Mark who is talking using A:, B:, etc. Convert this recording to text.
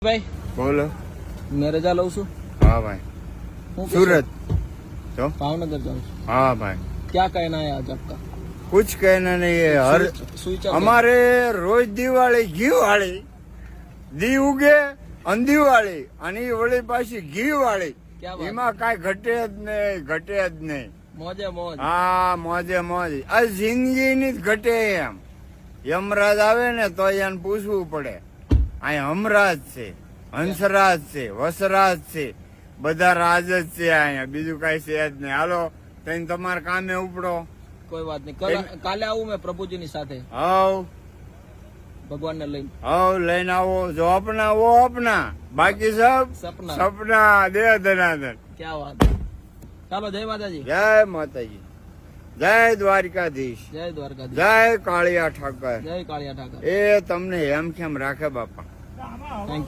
A: भाई
B: बोलो।
A: मैं रजा लઉં છું।
B: हाँ भाई।
A: હું
B: सूरत तो
A: भावनगर जाऊँ છું।
B: हाँ भाई।
A: क्या कहना है आज आपका?
B: कुछ कहना नहीं है। हर
A: सुविचार
B: हमारे रोज दिवाળી ઘી વાળી દી ઉગે અને દિવાળી અને ઈ વળી પાછી ઘી વાળી
A: क्या बात
B: એમાં કાંઈ ઘટે જ નહીં
A: मौजे मौज
B: હા મોજે મોજ આ જિંદગીની જ ઘટે એમ યમરાજ આવે ને તો એને પૂછવું પડે અહીં હમરાજ છે હંસરાજ છે વસરાજ છે બધા રાજ જ છે અહીંયા બીજું કઈ છે જ નહીં હાલો તઈને તમારા કામે ઉપડો
A: कोई बात नहीं काले आऊं मैं प्रभु जी ની સાથે
B: હવ
A: ભગવાન ને લઈને
B: લઈને આવો જો અપના વો અપના બાકી સબ
A: સપના
B: સપના દે ધનાધન
A: क्या बात है ચાલો જય માતાજી
B: જય માતાજી જય દ્વારકાધીશ
A: જય દ્વારકાધીશ
B: જય કાળિયા ઠાકર
A: જય કાળિયા ઠાકર
B: એ તમને હેમખેમ રાખે બાપા
A: થેન્ક